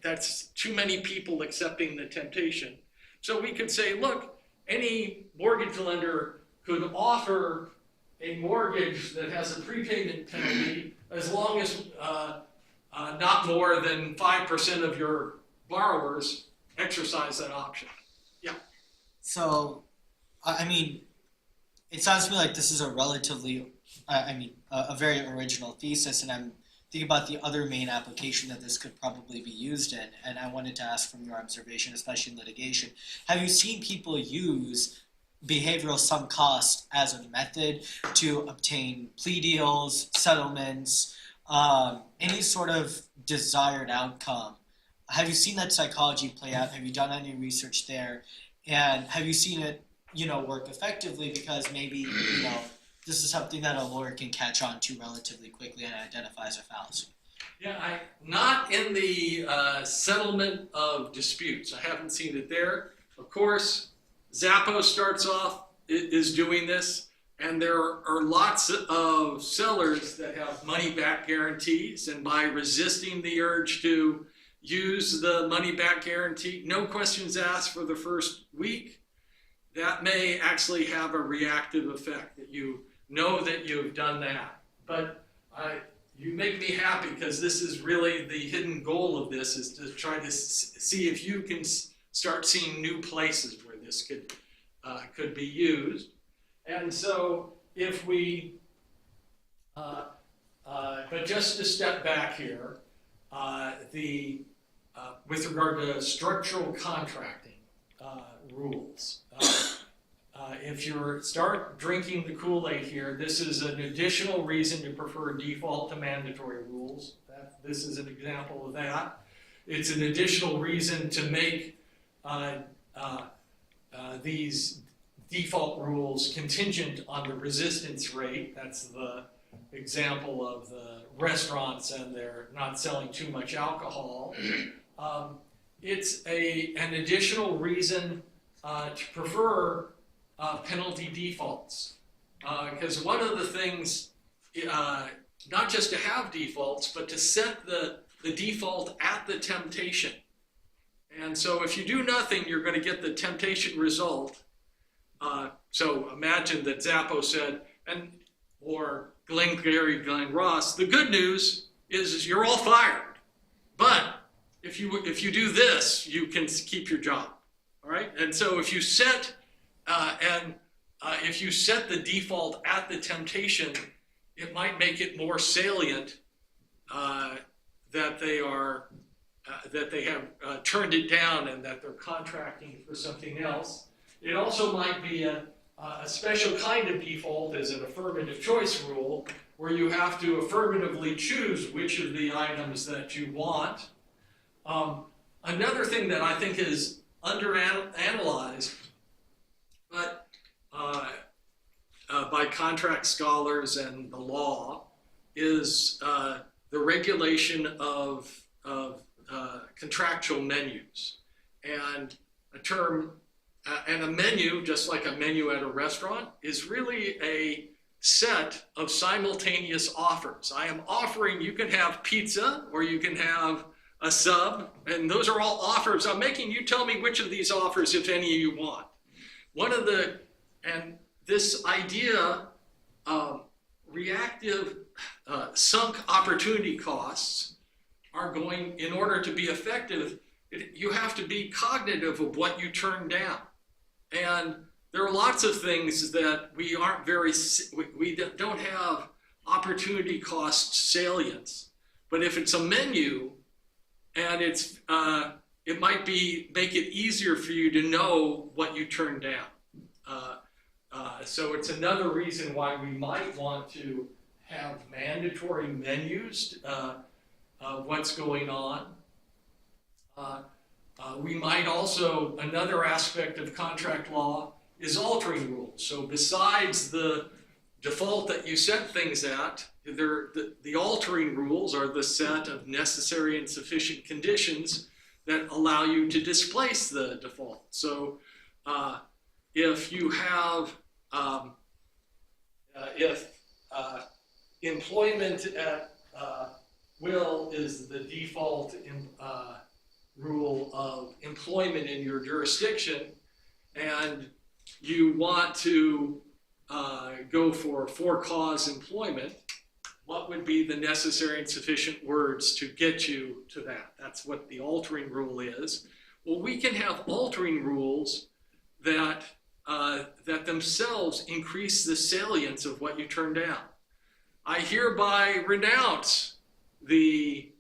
That's too many people accepting the temptation. So we could say, look, any mortgage lender could offer a mortgage that has a prepayment penalty as long as not more than 5% of your borrowers exercise that option. Yeah. So, I mean, it sounds to me like this is a relatively, a very original thesis, and I'm thinking about the other main application that this could probably be used in, and I wanted to ask from your observation, especially in litigation, have you seen people use behavioral sunk cost as a method to obtain plea deals, settlements, any sort of desired outcome? Have you seen that psychology play out? Have you done any research there? And have you seen it, work effectively? Because maybe, this is something that a lawyer can catch on to relatively quickly and identify as a fallacy. Yeah, not in the settlement of disputes. I haven't seen it there. Of course, Zappos starts off is doing this, and there are lots of sellers that have money-back guarantees, and by resisting the urge to use the money-back guarantee, no questions asked for the first week, that may actually have a reactive effect, that you know that you've done that. But you make me happy, because this is really the hidden goal of this, is to try to see if you can start seeing new places where this could be used. And so if we But just to step back here, with regard to structural contracting rules, if you start drinking the Kool-Aid here, this is an additional reason to prefer default to mandatory rules. This is an example of that. It's an additional reason to make these default rules contingent on the resistance rate. That's the example of the restaurants and they're not selling too much alcohol. It's an additional reason to prefer penalty defaults. Because one of the things, not just to have defaults, but to set the default at the temptation. And so if you do nothing, you're going to get the temptation result. So imagine that Zappo said, or Glengarry, Glenn Ross, the good news is you're all fired. But if you do this, you can keep your job. All right? And so if you set if you set the default at the temptation, it might make it more salient that they have turned it down and that they're contracting for something else. It also might be a special kind of default as an affirmative choice rule, where you have to affirmatively choose which of the items that you want. Another thing that I think is underanalyzed, but by contract scholars and the law, is the regulation of contractual menus. And a menu, just like a menu at a restaurant, is really a set of simultaneous offers. I am offering, you can have pizza or you can have a sub, and those are all offers I'm making. You tell me which of these offers, if any, you want. And this idea of reactive sunk opportunity costs are going, in order to be effective, you have to be cognitive of what you turn down. And there are lots of things that we don't have opportunity cost salience. But if it's a menu, and it might make it easier for you to know what you turn down. So it's another reason why we might want to have mandatory menus of what's going on. We might also, another aspect of contract law is altering rules. So besides the default that you set things at, the altering rules are the set of necessary and sufficient conditions that allow you to displace the default. So if you have, if employment at will is the default rule of employment in your jurisdiction, and you want to go for cause employment, what would be the necessary and sufficient words to get you to that? That's what the altering rule is. Well, we can have altering rules that themselves increase the salience of what you turn down. I hereby renounce the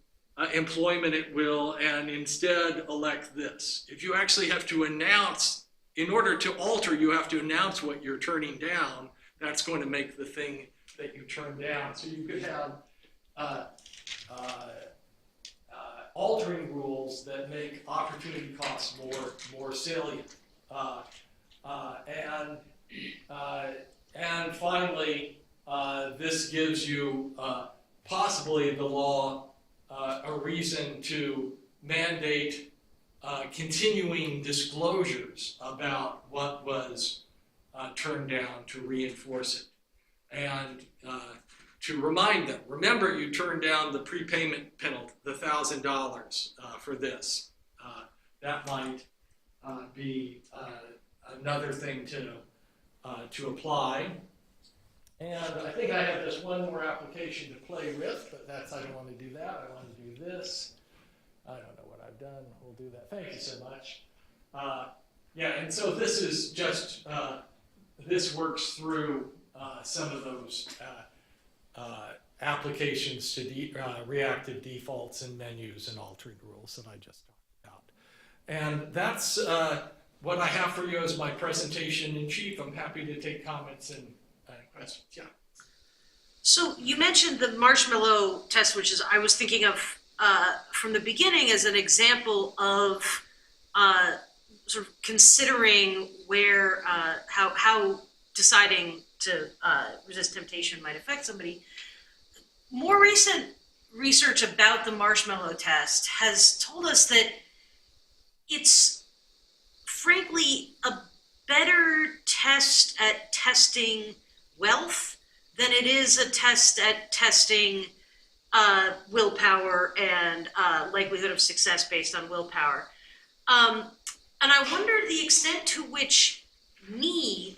employment at will and instead elect this. If you actually have to announce, in order to alter, you have to announce what you're turning down, that's going to make the thing that you turn down. So you could have altering rules that make opportunity costs more salient. And finally, this gives you possibly the law a reason to mandate continuing disclosures about what was turned down to reinforce it. And to remind them, remember you turned down the prepayment penalty, the $1,000 for this. That might be another thing to apply. And I think I have just one more application to play with, but I don't want to do that. I want to do this. I don't know what I've done. We'll do that. Thank you so much. Yeah, and so this is just, this works through some of those applications to reactive defaults and menus and altering rules that I just talked about. And that's what I have for you as my presentation in chief. I'm happy to take comments and questions. Yeah. So you mentioned the marshmallow test, which is I was thinking of from the beginning as an example of sort of considering where how deciding to resist temptation might affect somebody. More recent research about the marshmallow test has told us that it's frankly a better test at testing wealth than it is a test at testing willpower and likelihood of success based on willpower. And I wonder the extent to which need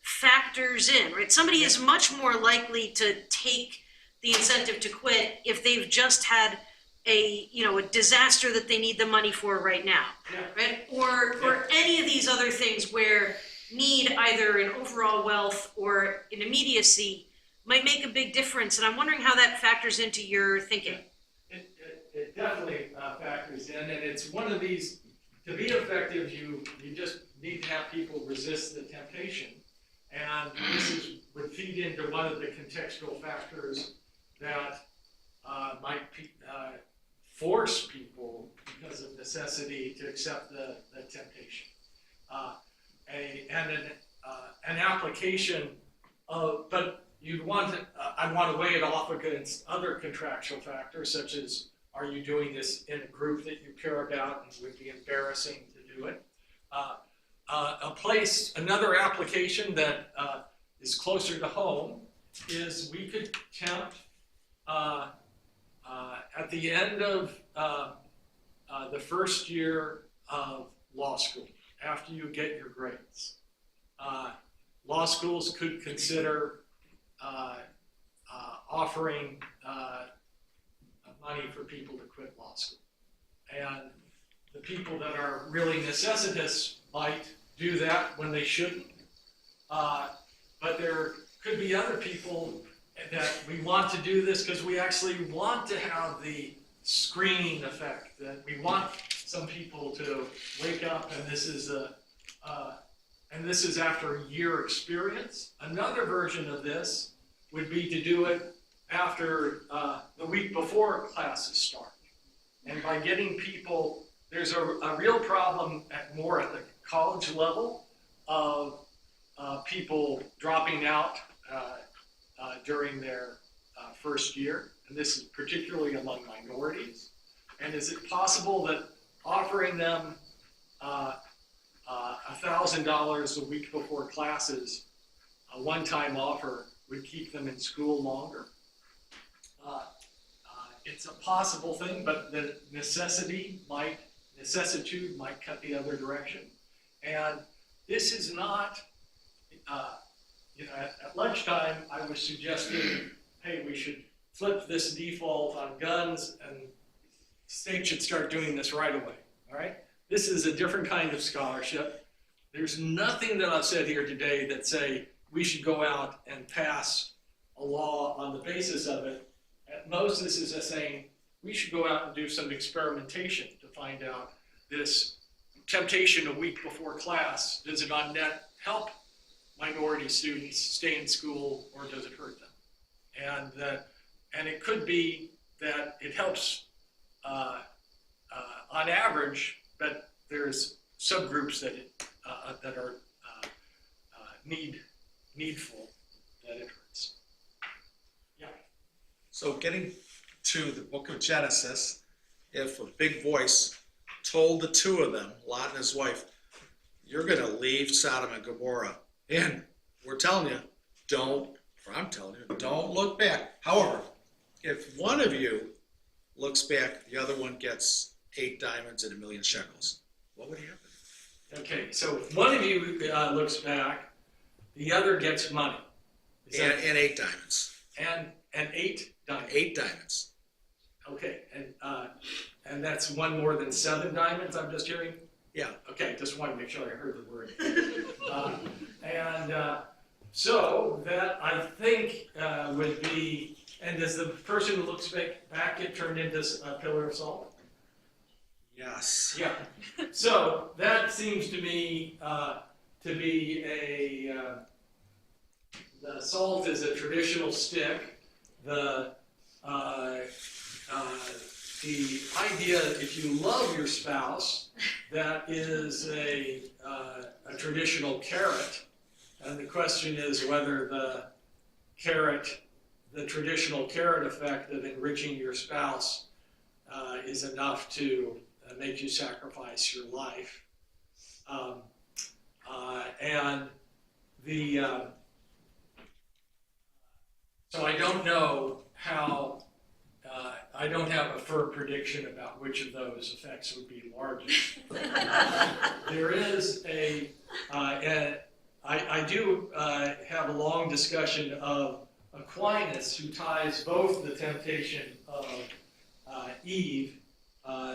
factors in, right? Somebody is much more likely to take the incentive to quit if they've just had a disaster that they need the money for right now, right? Or any of these other things where need either in overall wealth or in immediacy might make a big difference. And I'm wondering how that factors into your thinking. It definitely factors in, and it's one of these, to be effective, you just need to have people resist the temptation. And this would feed into one of the contextual factors that might force people, because of necessity, to accept the temptation. An application of, but you'd want to, I'd want to weigh it off against other contractual factors, such as, are you doing this in a group that you care about and would be embarrassing to do it? Another application that is closer to home is we could tempt at the end of the first year of law school, after you get your grades. Law schools could consider offering money for people to quit law school. And the people that are really necessitous might do that when they shouldn't. But there could be other people that we want to do this because we actually want to have the screening effect, that we want some people to wake up and this is after a year experience. Another version of this would be to do it after the week before classes start. And by getting people, there's a real problem more at the college level of people dropping out during their first year, and this is particularly among minorities. And is it possible that offering them $1,000 a week before classes, a one-time offer, would keep them in school longer? It's a possible thing, but the necessitude might cut the other direction. And this is not, at lunchtime, I was suggesting, hey, we should flip this default on guns, and the state should start doing this right away, all right? This is a different kind of scholarship. There's nothing that I've said here today that say we should go out and pass a law on the basis of it. At most, this is saying we should go out and do some experimentation to find out this temptation a week before class. Does it on net help minority students stay in school, or does it hurt them? And it could be that it helps on average, but there's subgroups that are needful that it hurts. Yeah. So getting to the book of Genesis, if a big voice told the two of them, Lot and his wife, you're going to leave Sodom and Gomorrah, and we're telling you, don't look back. However, if one of you looks back, the other one gets 8 diamonds and 1,000,000 shekels. What would happen? Okay, so if one of you looks back, the other gets money. And 8 diamonds. And 8 diamonds. 8 diamonds. Okay, and that's one more than 7 diamonds, I'm just hearing? Yeah. Okay, just want to make sure I heard the word. So that, I think, would be And does the person who looks back get turned into a pillar of salt? Yes. Yeah. So that seems to me to be the salt is a traditional stick. The idea, if you love your spouse, that is a traditional carrot. And the question is whether the traditional carrot effect of enriching your spouse is enough to make you sacrifice your life. And so I don't know how, I don't have a firm prediction about which of those effects would be largest. There is I do have a long discussion of Aquinas, who ties both the temptation of Eve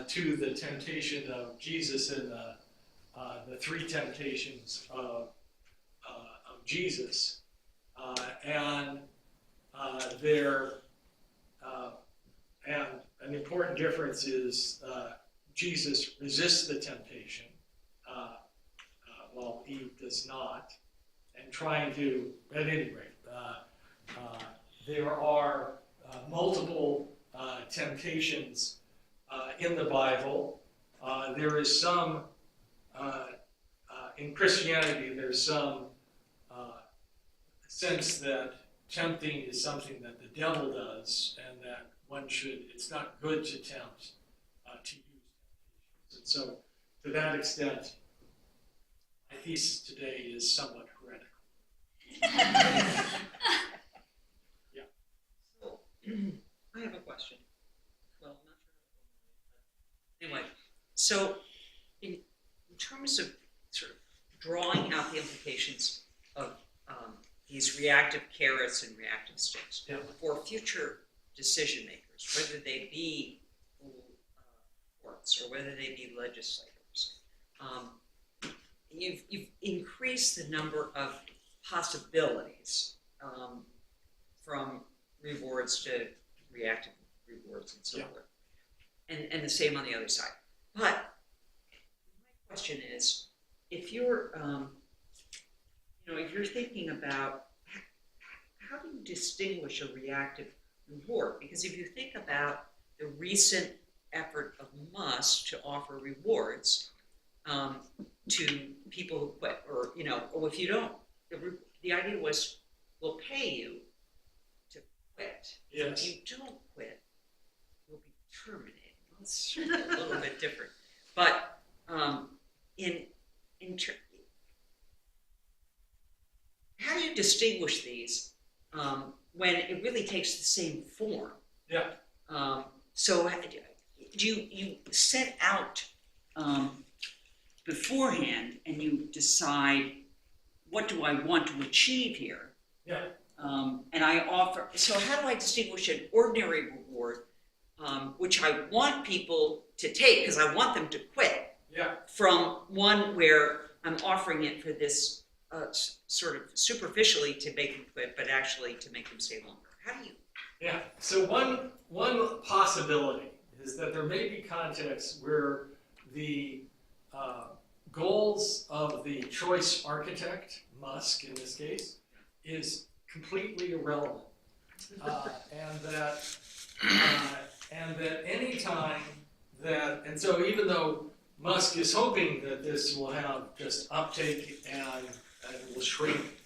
to the temptation of Jesus in the three temptations of Jesus, and an important difference is Jesus resists the temptation, while Eve does not, and trying to, at any rate, there are multiple temptations in the Bible. There is some, in Christianity, there's some sense that tempting is something that the devil does, and that it's not good to tempt, to use temptations. And so, to that extent, my thesis today is somewhat heretical. Yeah. So, I have a question. Well, I'm not sure. Anyway, so in terms of sort of drawing out the implications of these reactive carrots and reactive sticks for future decision makers, whether they be courts or whether they be legislators, you've increased the number of possibilities from rewards to reactive rewards and so forth, and the same on the other side. But my question is, if you're if you're thinking about how do you distinguish a reactive reward? Because if you think about the recent effort of Musk to offer rewards to people who quit, or if you don't, the idea was we'll pay you to quit. Yes. If you don't quit, we'll be terminated. Well, it's a little bit different, but how do you distinguish these when it really takes the same form? Yeah. So do you set out beforehand and you decide, what do I want to achieve here? Yeah. And I offer, so how do I distinguish an ordinary reward, which I want people to take because I want them to quit, from one where I'm offering it for this sort of superficially to make them quit, but actually to make them stay longer? How do you? Yeah. So one possibility is that there may be contexts where the goals of the choice architect, Musk in this case, is completely irrelevant, and that any time that, and so even though Musk is hoping that this will have just uptake and will shrink,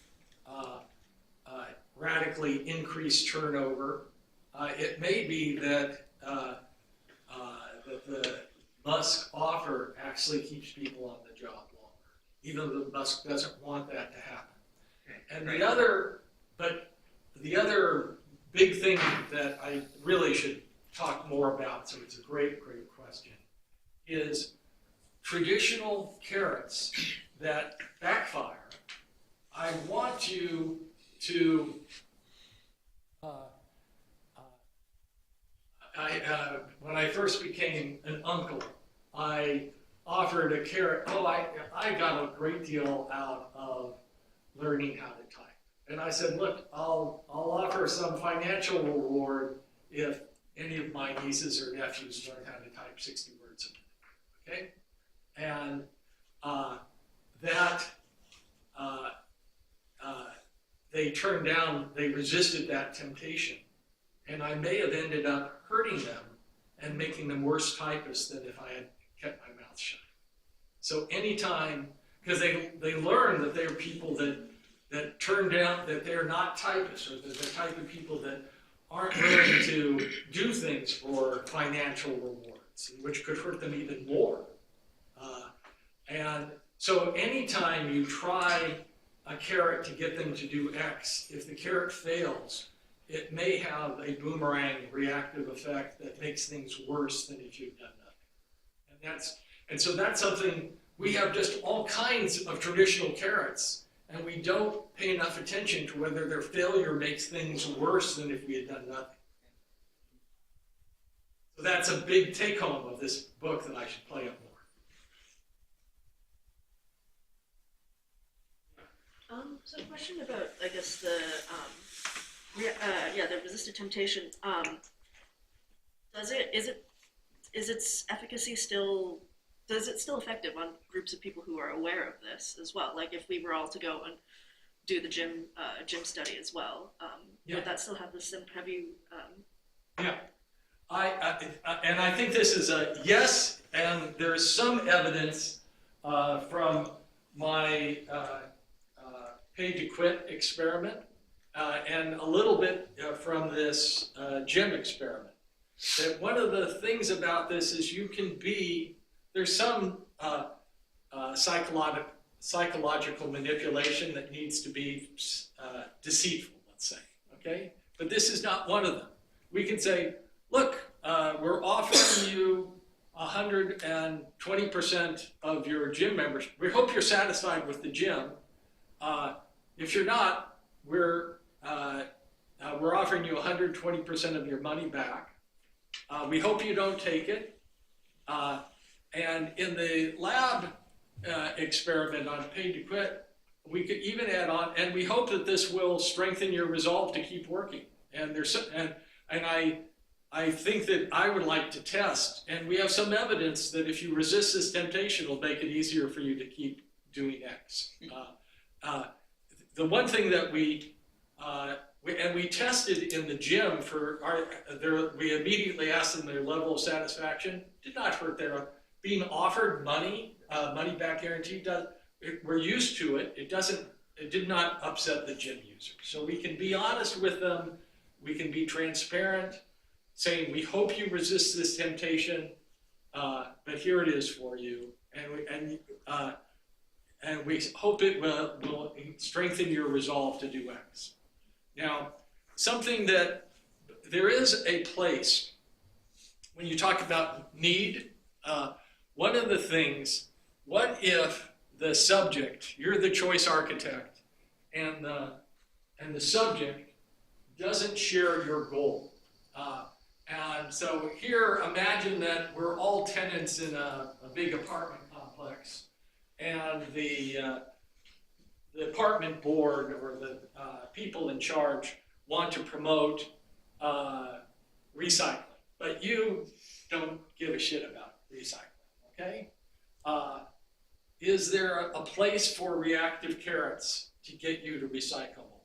radically increase turnover, it may be that that the Musk offer actually keeps people on the job longer, even though Musk doesn't want that to happen. And the other big thing that I really should talk more about, so it's a great question, is traditional carrots that backfire. I want you to, when I first became an uncle, I offered a carrot. I got a great deal out of learning how to type. And I said, look, I'll offer some financial reward if any of my nieces or nephews learn how to type 60 words a minute, okay? And they resisted that temptation. And I may have ended up hurting them and making them worse typists than if I had kept my mouth shut. So anytime, because they learn that they're people that turn down, that they're not typists, or that they're type of people that aren't willing to do things for financial rewards, which could hurt them even more. And so anytime you try a carrot to get them to do X, if the carrot fails, it may have a boomerang reactive effect that makes things worse than if you'd done nothing. And so that's something, we have just all kinds of traditional carrots, and we don't pay enough attention to whether their failure makes things worse than if we had done nothing. So that's a big take home of this book that I should play up more. So a question about, I guess, the resisted temptation. Is its efficacy still effective on groups of people who are aware of this as well? Like if we were all to go and do the gym study as well, would that still have the same? Have you? Yeah, I think this is a yes, and there is some evidence from my paid to quit experiment, and a little bit from this gym experiment. That one of the things about this is there's some psychological manipulation that needs to be deceitful, let's say, okay? But this is not one of them. We can say, look, we're offering you 120% of your gym membership. We hope you're satisfied with the gym. If you're not, we're offering you 120% of your money back. We hope you don't take it. And in the lab experiment on paid to quit, we could even add on, and we hope that this will strengthen your resolve to keep working. And I think that I would like to test, and we have some evidence that if you resist this temptation, it'll make it easier for you to keep doing X. The one thing that we tested in the gym we immediately asked them their level of satisfaction. Did not hurt their being offered money back guarantee. We're used to it. It did not upset the gym user. So we can be honest with them. We can be transparent, saying we hope you resist this temptation, but here it is for you, and we hope it will strengthen your resolve to do X. Now, something that there is a place when you talk about need. One of the things, what if the subject, you're the choice architect, and the subject doesn't share your goal? And so here, imagine that we're all tenants in a big apartment complex, and the apartment board or the people in charge want to promote recycling, but you don't give a shit about recycling, okay? Is there a place for reactive carrots to get you to recycle more?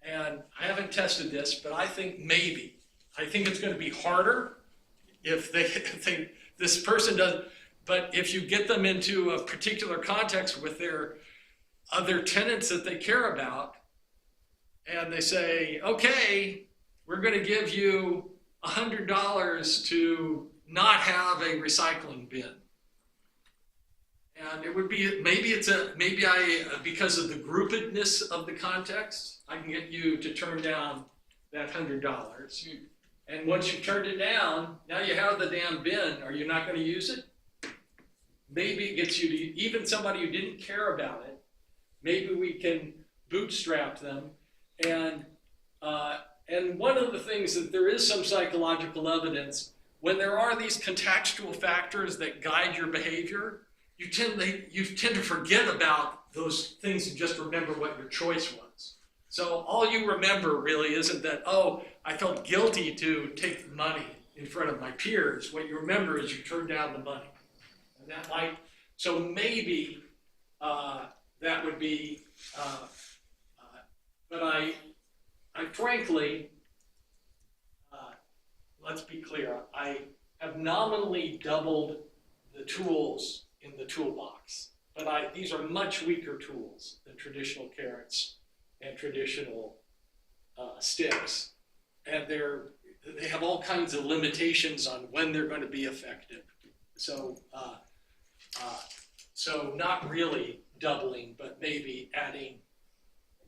And I haven't tested this, but I think maybe. I think it's going to be harder if this person does, but if you get them into a particular context with their other tenants that they care about, and they say, okay, we're going to give you $100 to not have a recycling bin. And it would be, because of the groupedness of the context, I can get you to turn down that $100. And once you turned it down, now you have the damn bin. Are you not going to use it? Maybe it gets you to, even somebody who didn't care about it, maybe we can bootstrap them. And one of the things that there is some psychological evidence, when there are these contextual factors that guide your behavior, you tend to forget about those things and just remember what your choice was. So all you remember really isn't that, oh, I felt guilty to take the money in front of my peers. What you remember is you turned down the money. And that might, so maybe that would be, but I frankly, let's be clear, I have nominally doubled the tools in the toolbox, but these are much weaker tools than traditional carrots and traditional sticks, and they have all kinds of limitations on when they're going to be effective. So, so not really doubling, but maybe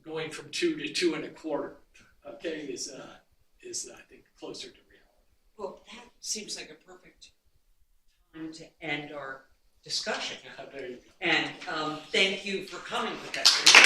going from 2 to 2 1/4. Okay, is I think closer to reality. Well, that seems like a perfect time to end our discussion. There you go. And thank you for coming, Professor.